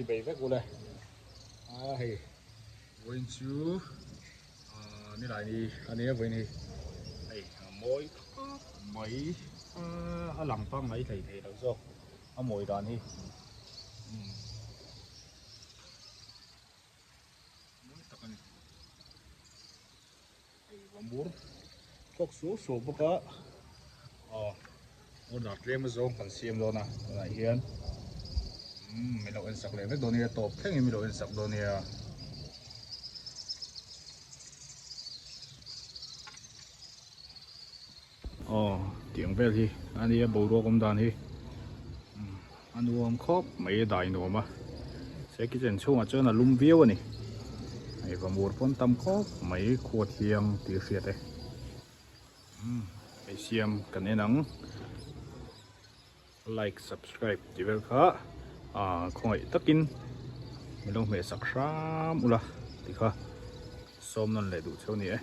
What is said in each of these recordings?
chỉ bảy vết của đây hay quên chúนี่lại đi anh ấy vậy này này mỗi mấy làm phong mấy thầy đâu rồi mỗi đoàn đi muốn cốc số bốc á muốn đặt lên mà giống phần xiêm luôn nè lại hiền mình đâu ăn sặc lên cái đồ này top thế mình đâu ăn sặc đồ này tiếng về thì anh ấy bầu đồ công đàn thì anh uống khóc mấy đại nữa mà sẽ cái chuyện chung mà chơi là lung viêu này này và một con tăm khóc mấy khuột hiền tiêu phiệt đấy cái xem cần nên nắng like subscribe chỉ việc khó không phải tất kinh mình don't phải subscribe ula thì khó xôm nên lại đủ chỗ này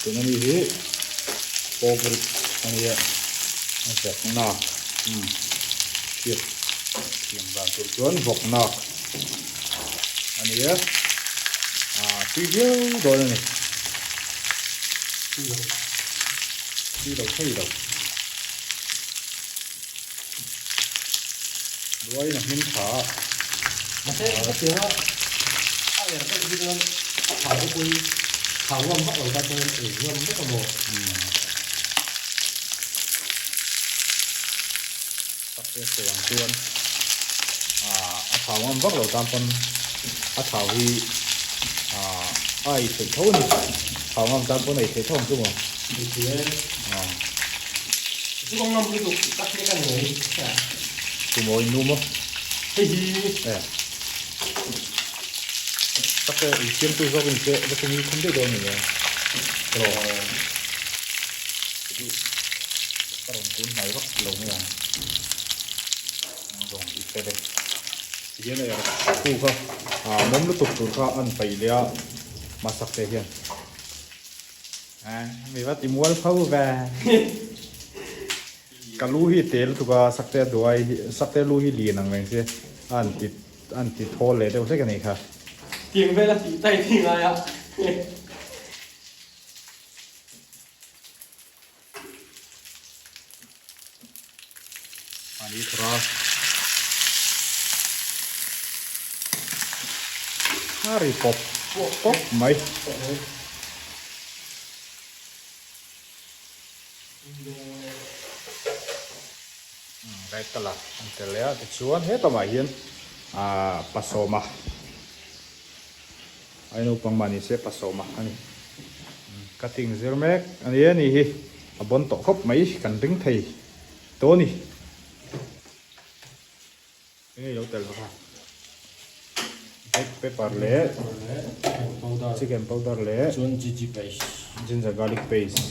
tụi nó đi hết over anh ấy nó sẽ nọ tiếp tiền vào tụi chuẩn vọc nọ anh ấy video rồi này đi đâu thấy đâu đuôi là mình thả mà thế cái tiếng á ai là cái video thả cái quy thả ngâm bắt đầu ra tôi để ngâm rất là một sắp tới sườn chuôn thả ngâm bắt đầu tam phân thả vì ai thể thấu này thả ngâm tam phân này thể thấu không ạ thì chứ không ngâm cái tục tắt cái người cùng ngồi nôm á chắc là ý kiến tôi do mình sẽ nó không biết đâu nữa rồi các đồng cuốn này rất lâu nữa rồi ít cái đây cái này là khu không mắm nó tục tụt ra ăn phải lẽ mà sắc thế hiện mình bắt tìm mua phao về cả lúa hi teel tụi cái sắc thế đuôi sắc thế lúa hi liền năng vậy chứ ăn thịt thô lệ đâu thế cái này cả tiếng về là chỉ tay thì lại ạ đi thua Harry pop mấy cái tala anh sẽ lấy cái chuan hết tao mà hiền pasoma anh nói bằng mani sẽ pasoma anh cutting zermek anh ấy này bon to khop mấy cần đứng thầy to này cái dấu tờ ha black pepper lệ chicken powder lệ ginger garlic paste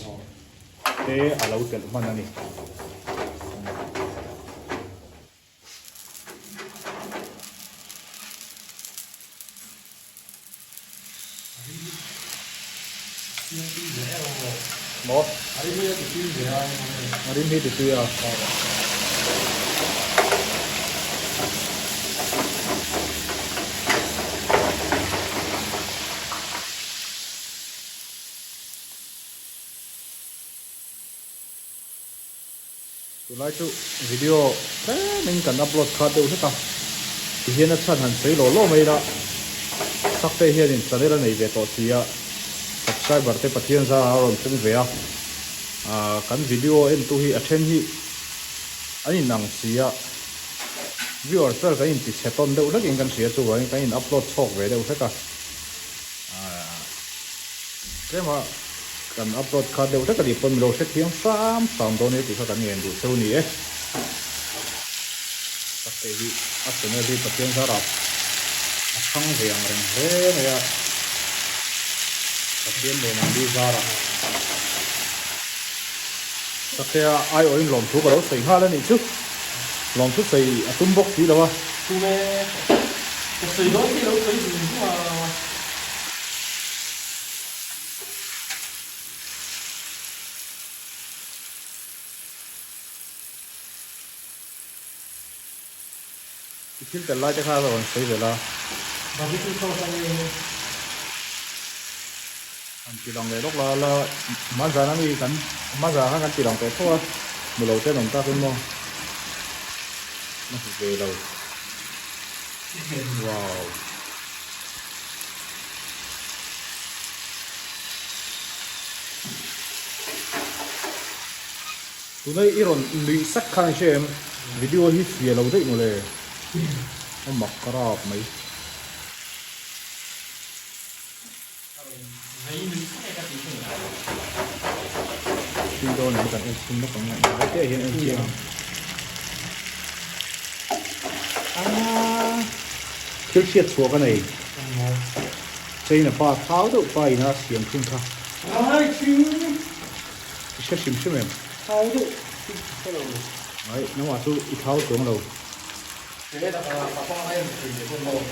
thế lâu tờ mà này một ở đây thì tùy tôi nói chú video thế mình cần upload khá đều hết ta thì hiện là chân hẳn xây lỗ mấy đó sắc tê hiện in chân là này về tổ thì subscriber te pathian ra rồi chân về kan video em tu hi attend hi ani nang sia viewer sir cái in ti seton deuh lek in kan sia chu cái in upload chok về deuh hết ta thế mà kan upload khá deuh tất cả đi pon lo set hiang sam do ne ti kha kan ngen du sau ni sắc tê hi asene đi pathian ra ra thang về ang reng he ne pathian le nang đi ra ra chắc là ai ở lòng thú cái đó xây ha lên này chứ lòng thú xây tung bốc gì đâu à tu mẹ xây đó thì đâu xây gì mà filter lai te kha rồi sei về la barbecue sauce này anh chỉ lòng để lúc là má già nó đi cắn má già hắn cắn chỉ lòng cái thôi một đầu trên lòng ta không mua nó về đầu wow tụi này iron lụy sắc khang xem video hit về lâu đấy một lề nó mặc crop mấy video này cần em xin nó còn lại cái hiện em chia thiếu chiết xuống cái này đây là pha tháo đâu pha nó xiềng không tháo sẽ xìm xìm em tháo đâu đấy nó mà tôi tháo xuống đầu thế là con em thì con mồm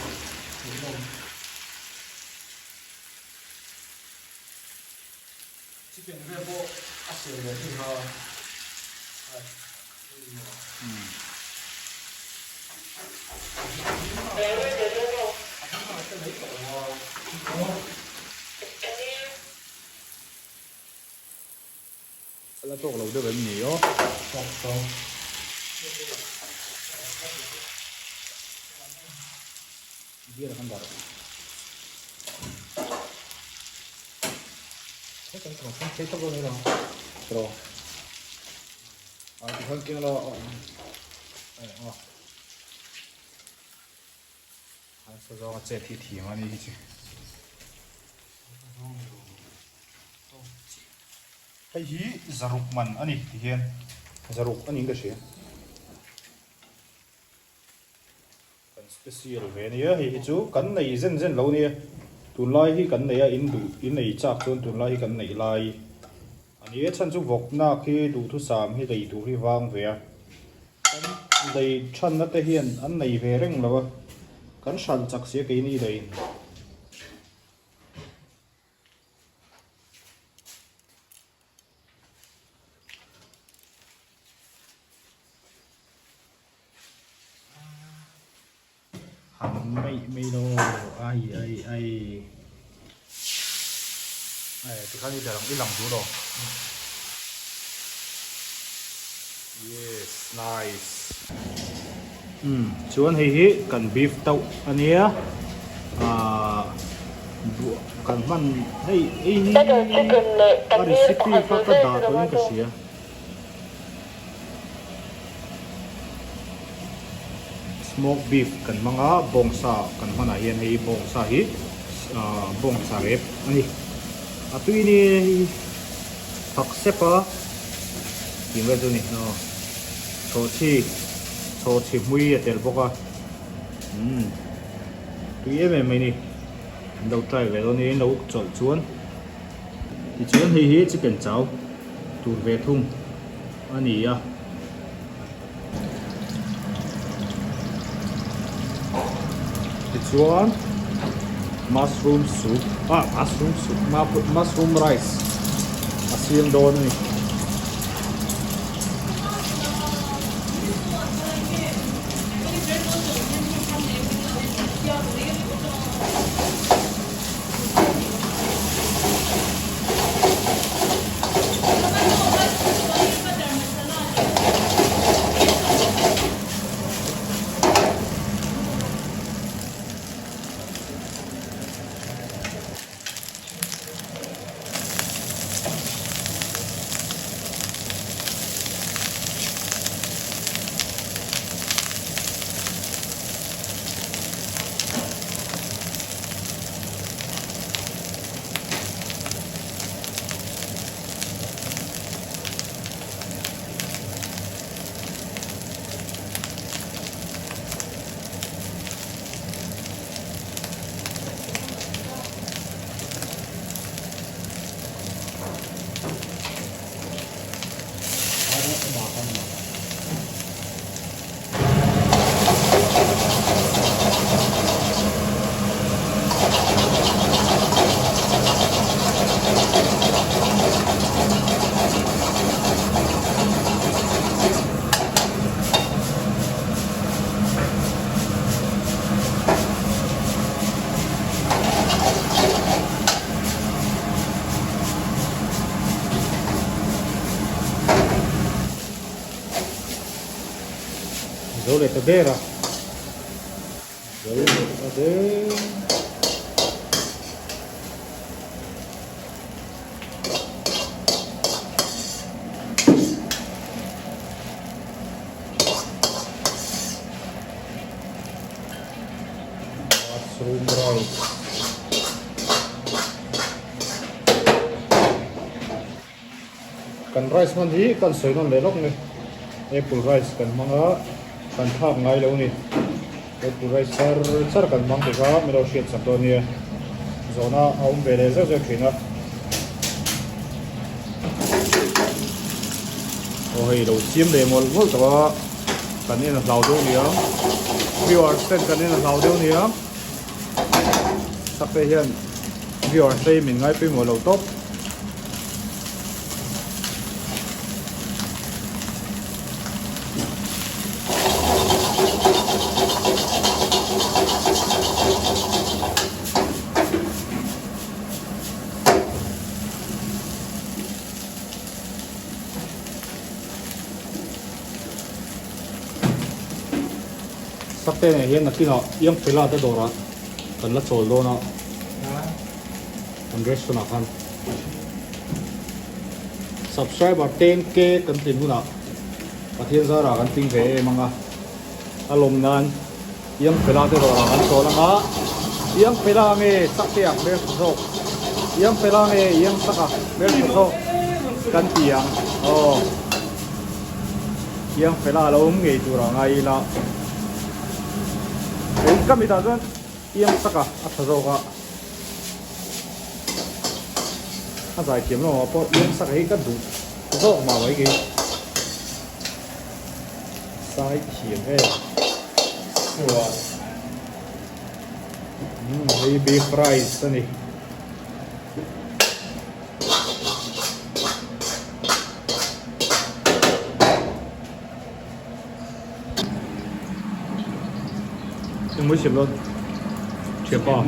chicken rebo asal dari ha là tốt lâu được bệnh nhiều dia là con bò thế còn không chế tốc độ này đâu rồi thì hơn kia là hay sao do chế thì mà đi chứ cái gì zaruk man anh thì hiện zaruk anh cái gì cần special về này thì chú cắn này dân lâu nè tuần lai hi cắn này in này chắc chắn tuần lai hi cắn này lai anh ấy chân chú vọc na khi đủ thu sám hi đầy đủ hi vang về đầy chân nó thể hiện anh này về rừng là cắn sẵn chắc sẽ cái này đầyไม่โดไอ้ที่ข้านี่จะลองอีหลังดูดอก yes nice ชวนให้กันบีฟเต้าอันนี้กันมันให้นี่ว่ารีซิปีฟ้าก็ด่าตัวเองก็เสียsmoke beef kan mga bongsa kan mana yan ay bongsa hi bongsa rep ani ato ini taksepa yung ito ni no chochi mui atel boka tu em em ni đâu trai về đó ni đâu chọn chuan thì chuan hi chicken cháo tu về thung ani ya This one, mushroom soup. Mushroom rice. Asin doon ni. rồi để tập đê ra rồi để tập đê mushroom rice kan rice man hi kan soi non le lok ni apple rice kan manga kan thak ngai lo ni apple rice sar kan mang te ga mi lo shet sam to ni zona aum be le za za thina o hei lo chim le mol mol ta kan ni na lau do ni a viewers ten kan ni na lau do ni a sắp tới hiện viewers đây mình ngay pin một lầu top sắp tới này hiện là khi nào yếm phải là tới đồ ra cần là sổ luôn nó cần rest nó khăn subscribe và tên kê cần tin hú nào và thiên gia là cần tin về mà alom nan yếm phải là tới đồ ra cần sổ là ngã yếm phải là nghe sắc tiệc để sổ yếm phải là nghe yếm sắc à để sổ cần tiệc yếm phải là lâu nghe chủ ra ngay là cái mi ta dân yếm sắc à thật rồi cả anh giải kiếm nó có yếm sắc ấy cắt đủ rộ mà mấy cái sai kiếm thế hey beef rice này đừng mới chìm luôn chìm bao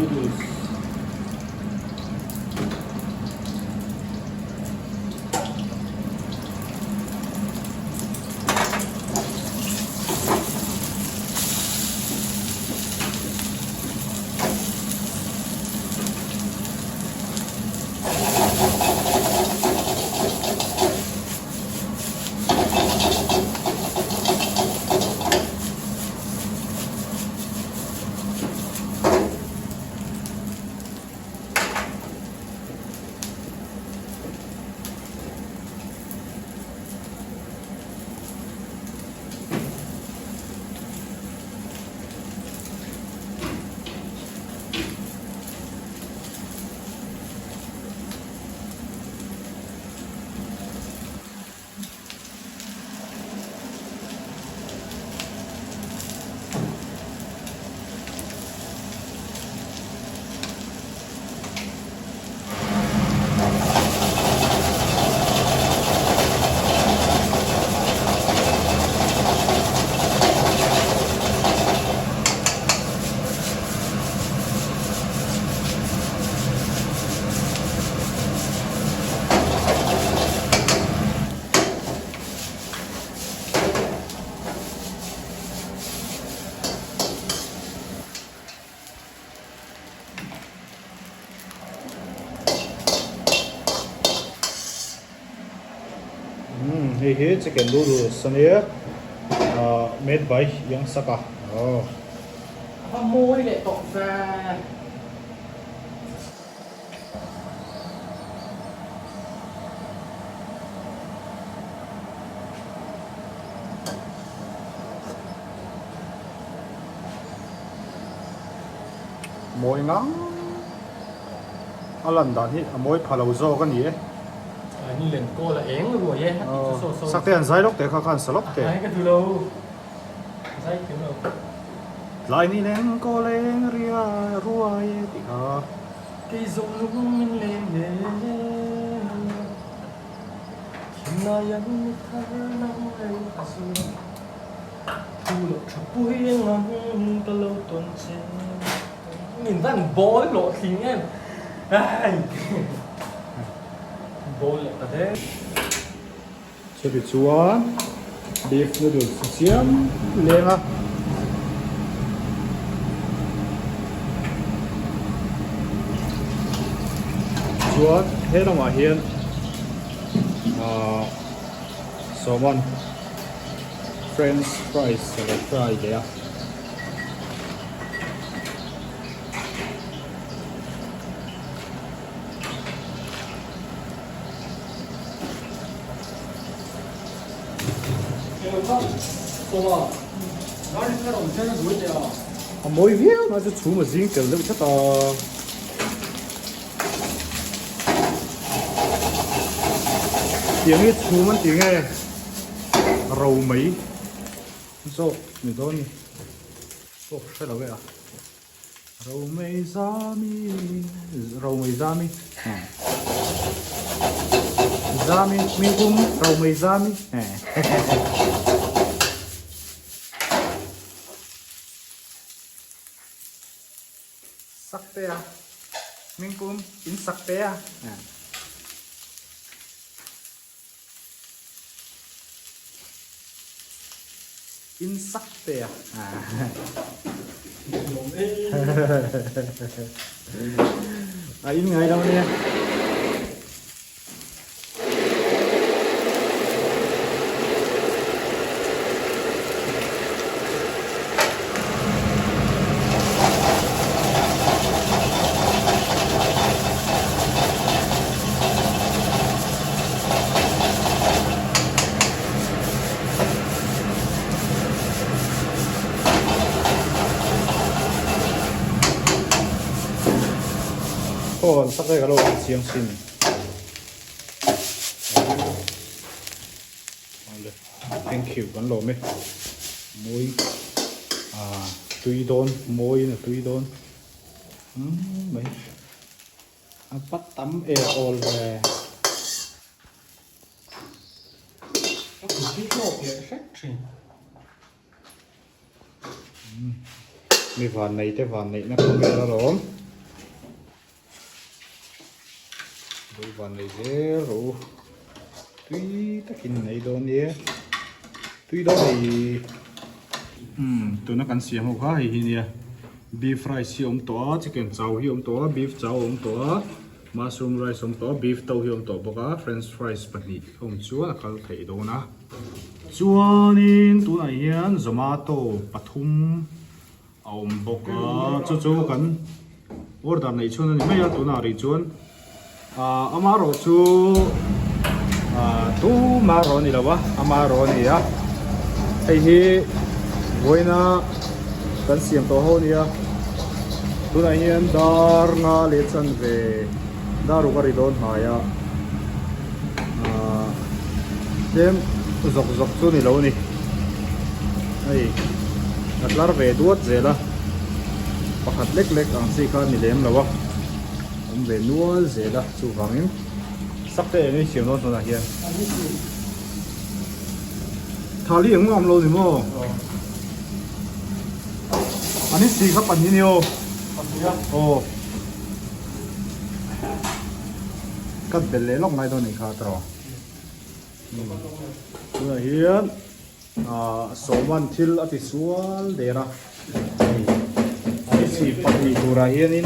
Here chicken noodles here made by Yang Saka. Oh. Môi lại tọt ra Môi ngắm. Alan dan hi môi phalau zo kan ni. Anh lên cô là én rồi vậy Sắc tiền giải lốc để khăn salop để. Cái thứ lâu giải kiểu đâu Lại ni lên cô lên ria ruai thì ha. cái dòng lúc mình lên khi nào anh thở nắng lên azul thu lộc chụp bụi ngắm cả lâu tuần trên nhìn vẫn bó lộ khí em ai bó lại cả thế Sẽ bị chuan beef noodles xiêm lên á chuột hết rồi mà hiền salmon French fries là fry kìa mỗi việc nó sẽ chú một riêng kiểu lúc chắc là tiếng ấy chú mất tiếng nghe rau mấy so mình thôi nè sai đâu vậy à rau mấy zami zami mình cũng rau mấy zami sắc tê à mình cũng in sắc tê à in sắc tê à in ngày đâu nè ồ sắc đây cái lô xiên xin thank you con lô mấy muối tùy đôn muối là tùy đôn mấy bắt tắm all về mi vàn này tới vàn này nó không nghe ra rồi đôi vần này dễ rồi tuy tất cả này đó nhé tuy đó thì tụi nó cần xem một cái gì nè beef fry xí ông tỏa chicken chảo hi ông tỏa beef chảo ông tỏa mushroom rice ông tỏa beef tàu hi ông tỏa bọc á french fries bật đi ông chúa là kalau thấy đâu na chúa nên tụi này hiền zomato pathum ông bọc á chú cần order này chuan này mấy tụi nào đi chuan amaro chu tu maro ni lawa amaro ni ya ai hi voina kan siam to ho ni ya tu na hian dar nga le chan ve daru ka ri don ha ya dem zok zok chu ni lo ni ai atlar ve duat zela pakhat lek lek ang si kha ni lem lawa về nuôi dễ đó chủ vắng em sắp tới em chiều nó là hiện thà lý ứng ngon luôn thì mua anh ấy xì khắp bản nhiều ồ cắt bể lẽ lóc này thôi này khá trò là hiện số man thil ở thì sual để ra anh ấy xì bản nhiều tu ra hiện in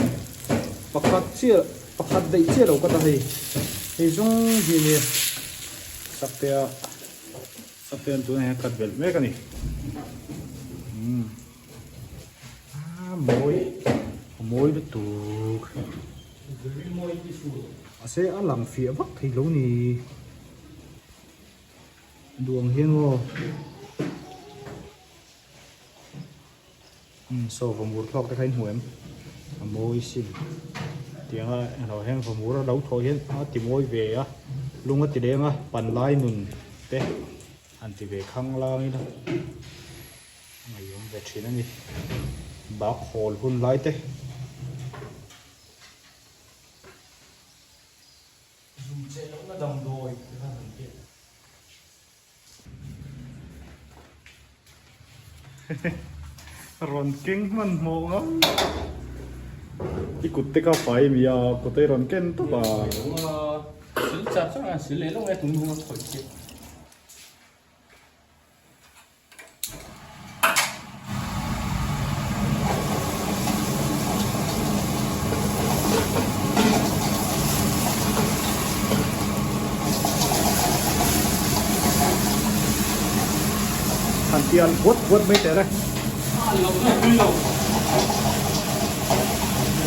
pakhat dei che lo ka ta hei zong hi ni sapte tu ne kat bel me ka ni moi de tu ase alang fi vak thei lo ni duang hian ngo so vamur thok ta khain huem moi sim tiếng rồi hen phòng ngủ đấu thôi hen tìm môi về á luôn á thì đêm á bàn lai nùn té anh thì về khăng la đi đó ngày hôm về chuyện này bác hồ hun lai té dùng chế nó đồng đồi ron kinh mình mồ lắm ikut teka pai mia kote ron ken to ba xử chặt chắc là xử lý lúc này tụi mình không khỏi chết tiền quất mấy thế đây lộc này quy lộc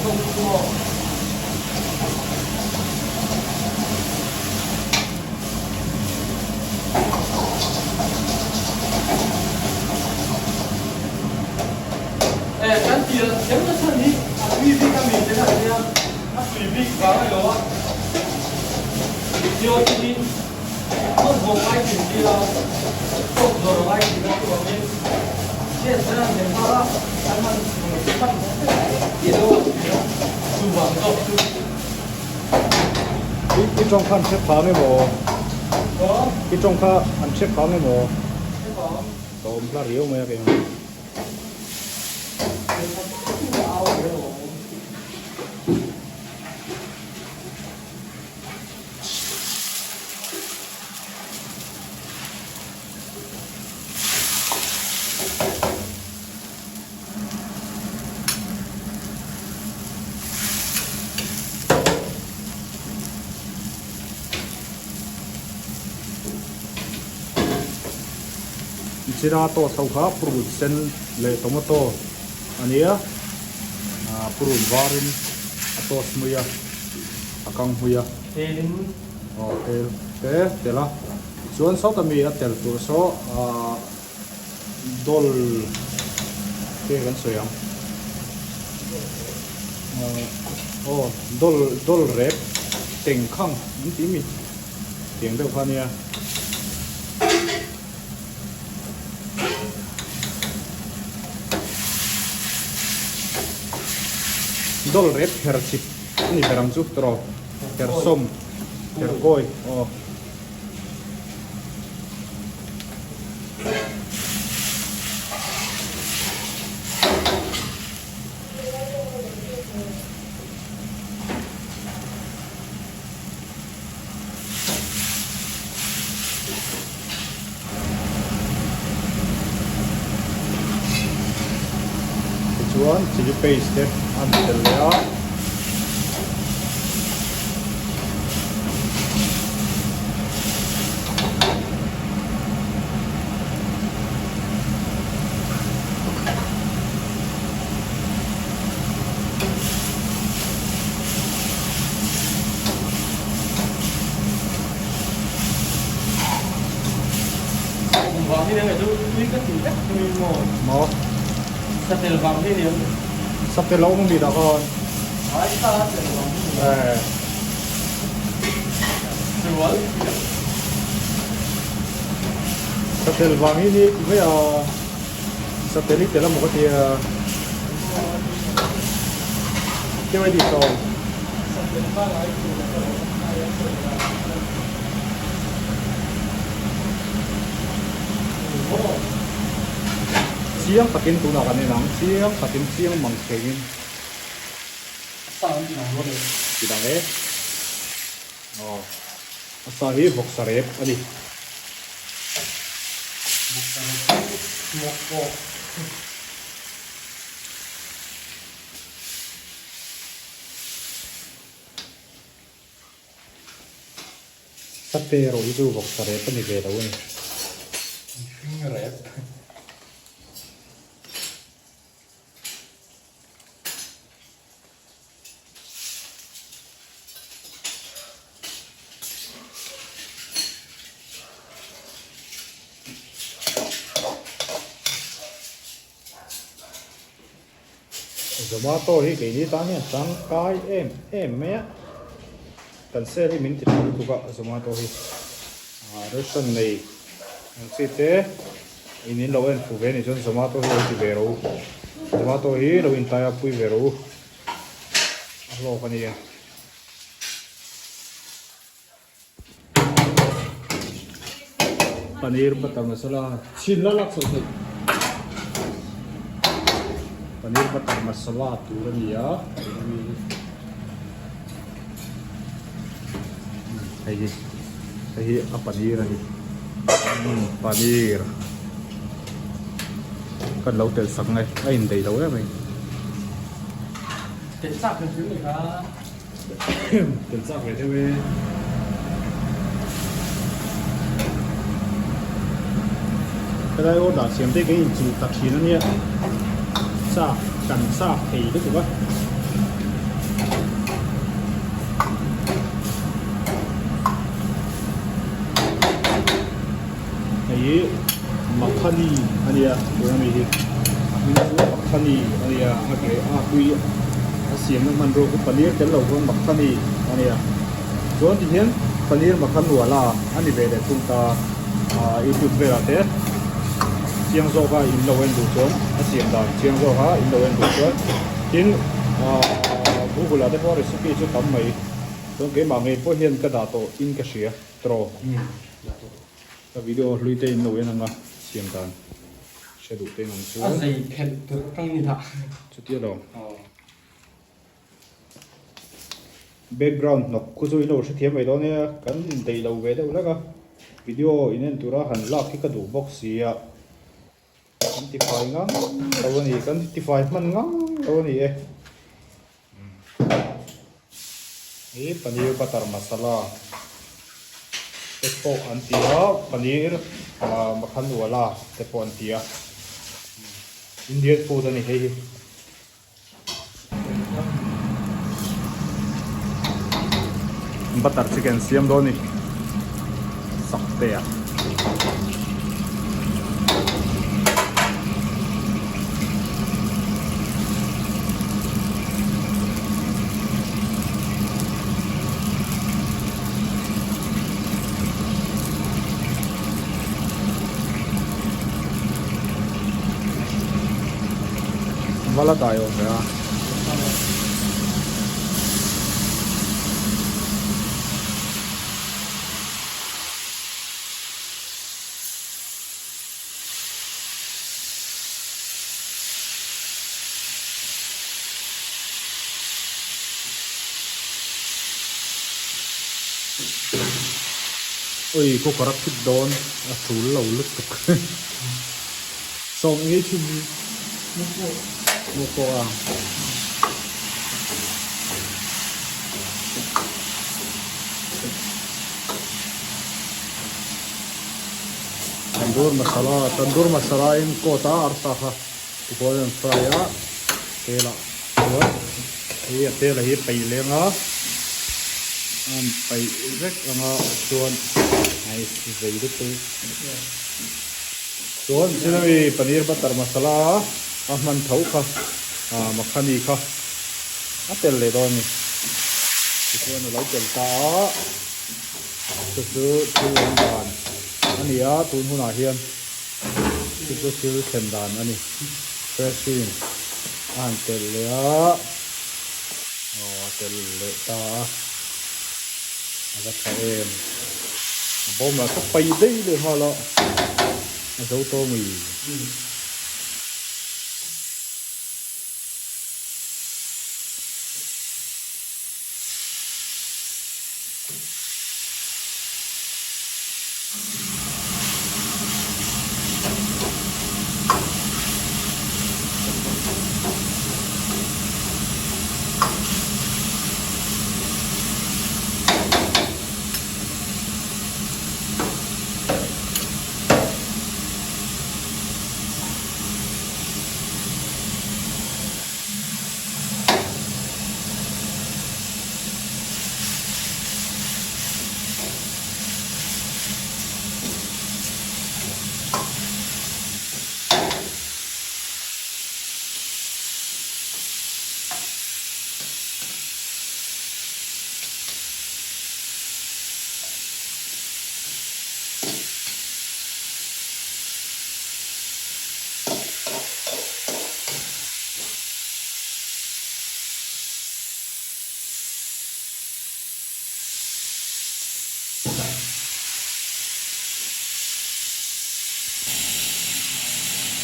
không có cái tiền chém nó thân đi quy vi cam mình thế này nha nó tùy vi vào này đó tiêu đi không vô vai thì đi là không vô vai thì nó cũng đi hiện ra hiện ra đó anh mình bắt gì đâu tu bằng đâu cái trong khăn xếp phá mấy bộ đó cái trong khăn ăn xếp phá mấy bộ cái đó tôm lá riêu mấy cái sira to sau kha purut sen le tomato ania purut varin atos muya akang huya thì te la chuan sau ta mi a tel tur so dol ke kan soyam dol rep teng khang ni ti mi tieng de khania dol rep her chip ni beram chu tro her som her koi chuan chili paste an tel le vàng thì này tôi biết cái gì cách mình mo sắp tới vàng thì nhiều sắp tới lâu không đi đâu con hỏi ta sẽ vàng rồi sắp tới vàng ini bây giờ sắp tới lịch là một cái gì rồi sắp tới vàng ấy chiang takin tu na kanin ang chiang takin chiang mang kengin sao anh làm luôn rồi kidang asahi bok sarep ani một bộ sapero itu bok sarep ani ke daun rep tomato hi cái ní ta nha trắng cái em mẹ cần xe thì mình chỉ làm được cái tomato hi rồi xong này sẽ thế in lâu en phụ về này chọn tomato hi thì về rồi tomato hi lâu in tay apui về rồi lâu cái này paneer butter masala chin la lak so paneer butter masala tu rania hay paneer này paneer cần lâu tiền sẵn này anh đầy đâu đấy mình tiền sạc cái thứ này cả tiền sạc về thế về ได้โอ้ด่าเสียงได้ก็อินจูตัดทีนั่นเนี่ยซากกันซากถี่รู้สึกว่าไอ้มักขันีอันนี้ตัวนี้มีมักขันีอันนี้อะไรคุยเสียงมันรู้ปนีร์จะเล่าว่ามักขันีอันนี้ส่วนที่เห็นปนีร์มักขันหัวลาอันนี้เป็นตุ้งตายูทูบเบอร์เต้เสียงโซ่ก็อินโดเวนดูส่วนเสียงดังเสียงโซ่ก็อินโดเวนดูส่วนทินผู้บริหารได้พอรีสิปีจะทำไหมต้องเก็บมาเงินพอเห็นกระดาษโตอินกระเสียตรอแต่วิดีโอลุยเต้นโดเวนนั่นละเสียงดังเชดูเต้นนั่นส่วนอะไรเพนตัวตั้งนี่ท่าจุดที่เราbackground นกคุยเราเทียมไปตอนนี้กันเดี๋ยวเราเวทแล้วก็วิดีโออินเนตัวเราหันลากที่กระดูกบ็อกซี่อ่ะกันติดไฟงั้งเราวันนี้กันติดไฟมันงั้งเราวันนี้นี่ปนีร์บัตเตอร์มัสลาเทปโปอันตีอ่ะปนีร์มะขันวัวลาเทปโปอันตีอ่ะอินเดียฟูดนี่เฮ้ยบัตเตอร์ชิคเก้นเสียมโดนี่สักเตะวันละได้ยังไงอ่ะโอ้ยก็กระพิดโดนสูงเหล่าลึกตุกส่งนี้ชิมมุกโกะतंदूर मसाला इनको था अर्सा था golden fry तेला ये तेल ये पहले नाไปเล็กมาส่วนไอ้ใส่ดูตัวส่วนที่เราปนีร์บัตเตอร์มัสลามันเท่าค่ะมักขันีค่ะเตลเลยตอนนี้ส่วนเราเตลตาซื้อเทนดานอันนี้ตุนหัวหน้าเฮียนซื้อเทนดานอันนี้เฟรชชินเตลเลยเตลเลยตาก็เองผมlà các bay đi được họ lọ dấu tô mì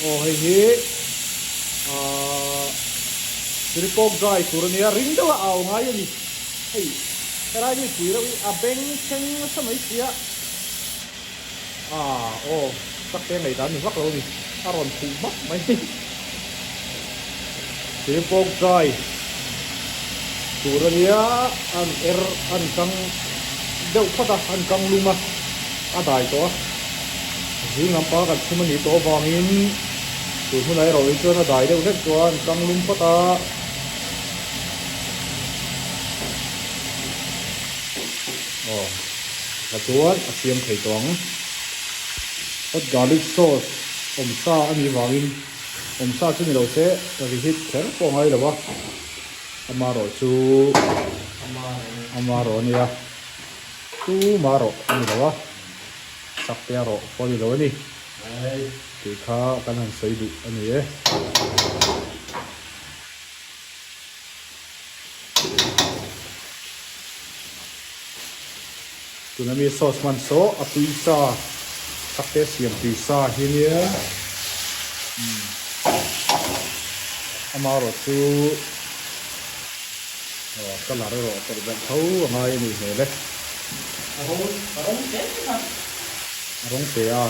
oh ini tripod dry turunnya ring dah awal ngaya ni, hey, cara ni kira abeng ceng sama isya, oh, tak kena itu ni, wak ni, aron kumak, main, tripod dry turunnya an kang jauh pada an kang rumah ada itu, riêng làm pa cái thêm mình tổ vàng in tụi hôm nay rồi cho nó đại đâu hết toàn căng lung phát ta cái chuột xiêm thầy toán hot garlic sauce sa anh đi vàng in sa chứ mình đâu sẽ cái hit khéo phong hay là ba amaro chu amaro nia tu maro ni lo wa sak te ro po ni lo ni ai ti kha kan han sei du ani e tu na mi sauce man so a tui sa sak te siam tui sa hi ni amaro chu cái là rồi cái bạn thấu ngay này này đấy rong xe à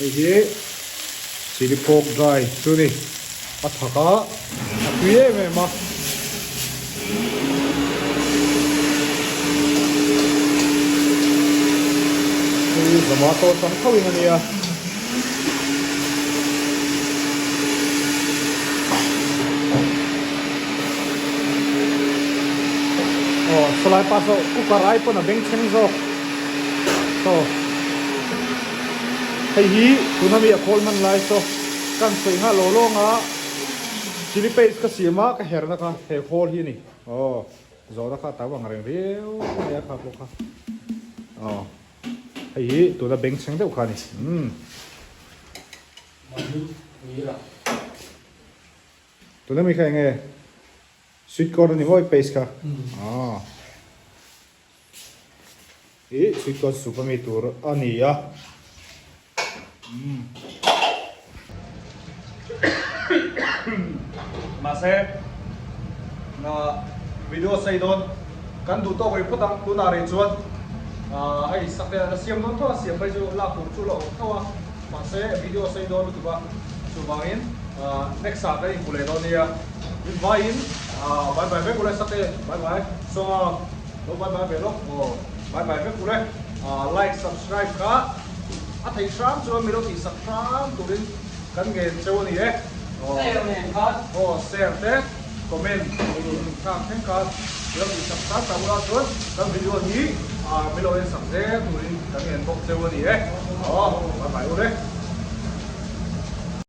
이게 chili pork dry 주니 아타가 위에 막 이 토마토 상카윙이야 selain pasok kukarai pun ada bengkeng so hay hi tuna mi akol man lai so kan soi ha lo lo nga chili paste ka sima ka herna ka he khol hi ni zo da kha ta wang reng reu ya kha ko kha hay hi tuna beng cheng de kha ni tuna mi kha nge sweet corn ni moi paste ka sweet corn super mi tur ani ya masih na video saya don kan du to koi putang tu na re chuan ai sakte na siam don to siam bai ju la pur chu lo thawa masih video saya don tu ba chu bangin next sa kai kule don ya invite bye bye be kule sakte bye bye so lo bye bye be lo bye bye be kule like subscribe ka thầy Sam cho mình đâu thì subscribe tụi mình cần nghe cho này đấy share thế comment tham thêm cả đâu thì subscribe cả một chút trong video này mình đâu subscribe tụi mình cần nghe bốc cho này đấy bye bye đấy